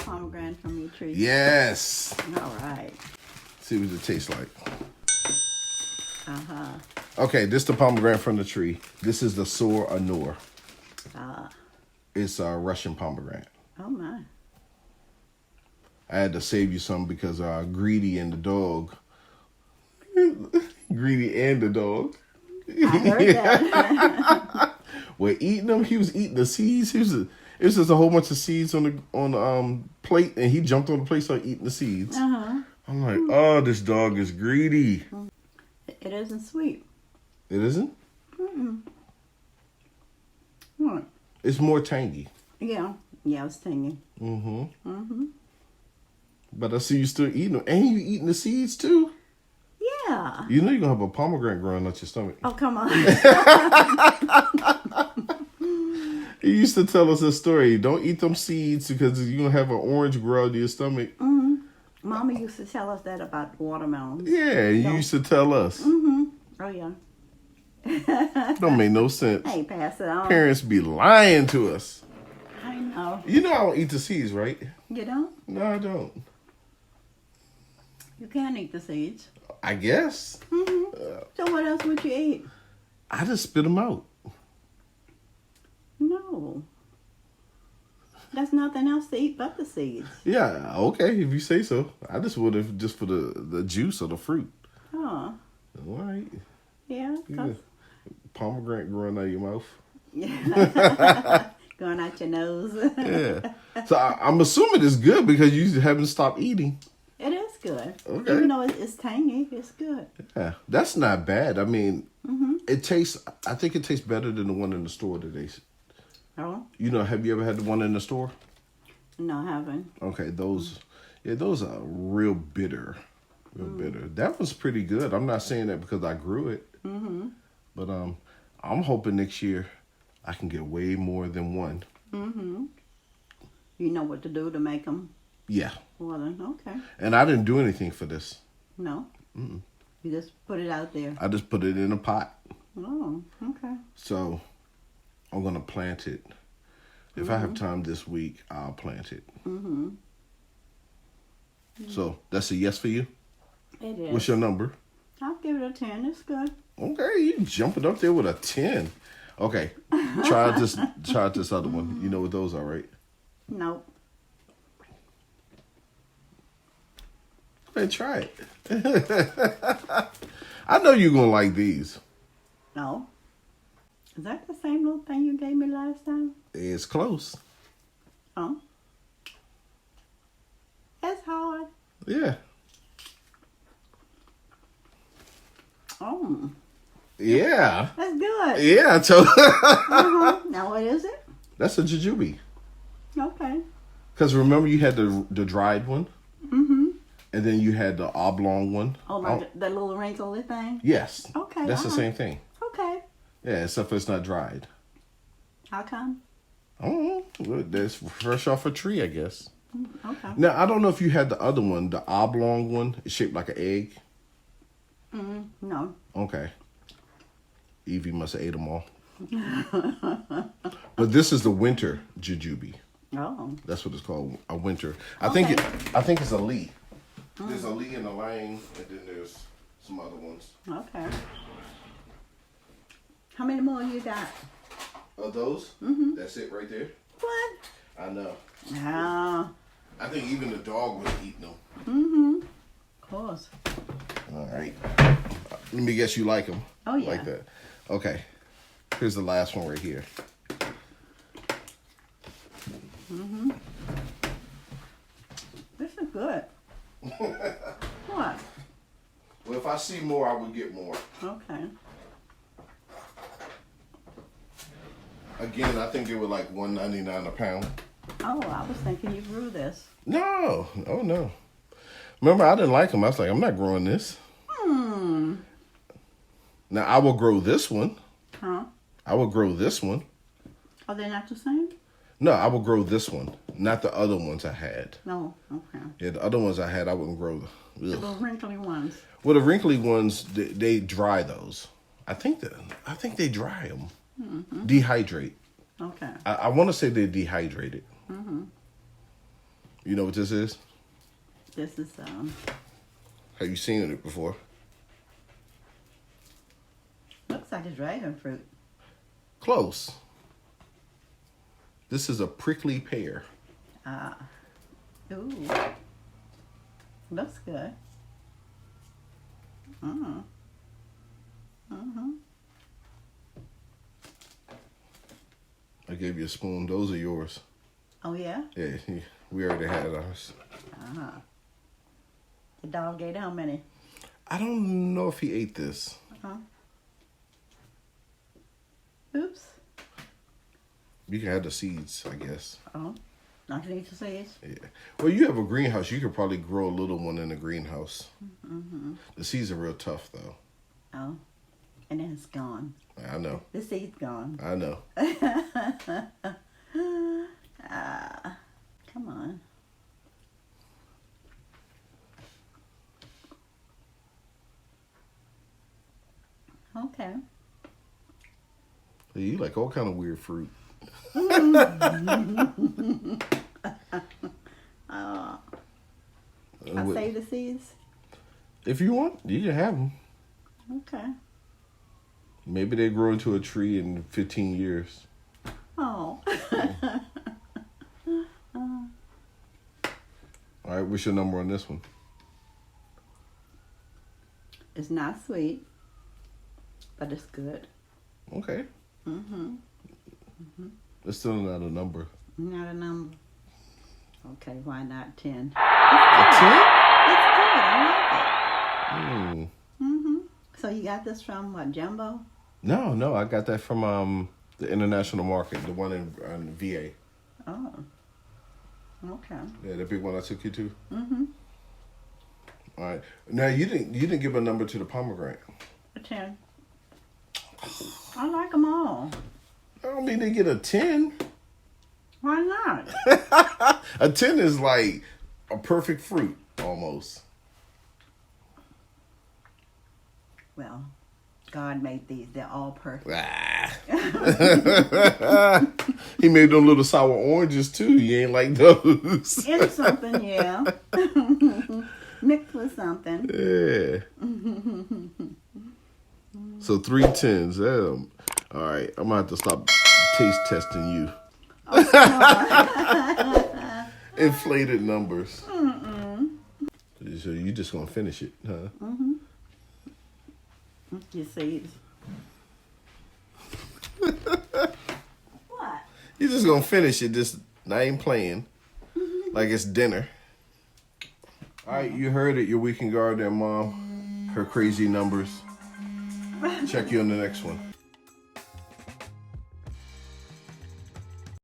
pomegranate from your tree? Yes. All right. See what it tastes like. Uh-huh. Okay, this is the pomegranate from the tree. This is the Sour Anor. It's a Russian pomegranate. Oh, my. I had to save you some because Greedy and the dog. Greedy and the dog. I heard that. We're eating them. He was eating the seeds. It was just a whole bunch of seeds on the plate, and he jumped on the plate, started eating the seeds. Uh-huh. I'm like, oh, this dog is greedy. It isn't sweet. It isn't? Mm-mm. What? It's more tangy. Yeah. Yeah, it's tangy. Mm-hmm. Mm-hmm. But I see you still eating them. And you eating the seeds, too? Yeah. You know you're going to have a pomegranate growing out your stomach. Oh, come on. He used to tell us a story. Don't eat them seeds because you're going to have an orange grow out your stomach. Mm-hmm. Mama used to tell us that about watermelons. Yeah, you used to tell us. Mm-hmm. Oh, yeah. Don't make no sense. Hey, pass it on. Parents be lying to us. I know. You know I don't eat the seeds, right? You don't? No, I don't. You can eat the seeds. I guess. Mm-hmm. So what else would you eat? I just spit them out. No. There's nothing else to eat but the seeds. Yeah, okay, if you say so. I just would have just for the juice or the fruit. Oh. All right. Yeah. Pomegranate growing out of your mouth. Yeah. Going out your nose. Yeah. So I'm assuming it's good because you haven't stopped eating. It is good. Okay. Even though it's tangy, it's good. Yeah, that's not bad. I mean, it tastes. I think it tastes better than the one in the store today. Oh? You know, have you ever had the one in the store? No, I haven't. Okay, those are real bitter. Real bitter. That was pretty good. I'm not saying that because I grew it. Mm-hmm. But I'm hoping next year I can get way more than one. Mm-hmm. You know what to do to make them? Yeah. Well, then, okay. And I didn't do anything for this. No? Mm-mm. You just put it out there. I just put it in a pot. Oh, okay. So I'm going to plant it. If I have time this week, I'll plant it. Mm-hmm. So that's a yes for you? It is. What's your number? I'll give it a 10. It's good. Okay, you jumping up there with a 10. Okay, try this other one. You know what those are, right? Nope. Hey, try it. I know you're going to like these. No. Is that the same little thing you gave me last time? It's close. Oh. It's hard. Yeah. Oh. Yeah. That's good. Yeah. So Now what is it? that's a jujube. Okay. Because remember you had the dried one? Mm-hmm. And then you had the oblong one? Oh, like the little wrinkly thing? Yes. Okay. That's the same thing. Okay. Yeah, except for it's not dried. How come? I don't know. That's fresh off a tree, I guess. Okay. Now, I don't know if you had the other one, the oblong one. It's shaped like an egg. No. Okay. Evie must have ate them all. But this is the winter jujube. Oh. That's what it's called, a winter. I think it's a Lee. There's a Lee and a Lang, and then there's some other ones. Okay. How many more you got? Of those? Mm-hmm. That's it right there. What? I know. Ah. I think even the dog was eating them. Mm-hmm. Of course. All right. Let me guess you like them. Oh, yeah. Like that. Okay. Here's the last one right here. Mm-hmm. This is good. What? Well, if I see more, I would get more. Okay. Again, I think they were like $1.99 a pound. Oh, I was thinking you grew this. No. Oh, no. Remember, I didn't like them. I was like, I'm not growing this. Now, I will grow this one. Huh? I will grow this one. Are they not the same? No, I will grow this one. Not the other ones I had. No. Okay. Yeah, the other ones I had, I wouldn't grow. The little wrinkly ones. Well, the wrinkly ones, they dry those. I think they dry them. Mm-hmm. Dehydrate. Okay. I want to say they're dehydrated. Mm-hmm. You know what this is? This is Have you seen it before? looks like a dragon fruit. Close. This is a prickly pear. Ooh. Looks good. I gave you a spoon. Those are yours. Oh yeah? Yeah, we already had ours. The dog ate how many? I don't know if he ate this. Oops. You can have the seeds, I guess. Oh, underneath the seeds? Yeah. Well, you have a greenhouse. You could probably grow a little one in the greenhouse. The seeds are real tough, though. Oh, and then it's gone. I know. The seed's gone. I know. Come on. Okay. You like all kind of weird fruit. I save the seeds? If you want, you can have them. Okay. Maybe they grow into a tree in 15 years. Oh. All right, what's your number on this one? It's not sweet, but it's good. Okay. It's still not a number. Not a number. Okay, why not 10? A 10? It's good. I like it. So you got this from what, Jumbo? No, I got that from the international market, the one in VA. Oh. Okay. Yeah, the big one I took you to. All right. Now you didn't give a number to the pomegranate. A 10. I like them all. I don't mean they get a 10. Why not? A 10 is like a perfect fruit almost. Well, God made these. They're all perfect. He made them little sour oranges too. You ain't like those. In something, yeah. Mixed with something. Yeah. So 3 10s. All right, I'm gonna have to stop taste testing you. Inflated numbers. So you just gonna finish it, huh? You see. What? You just gonna finish it. Just I ain't playing. Like it's dinner. All right, you heard it. Your weekend gardener, Mom. Her crazy numbers. Check you on the next one.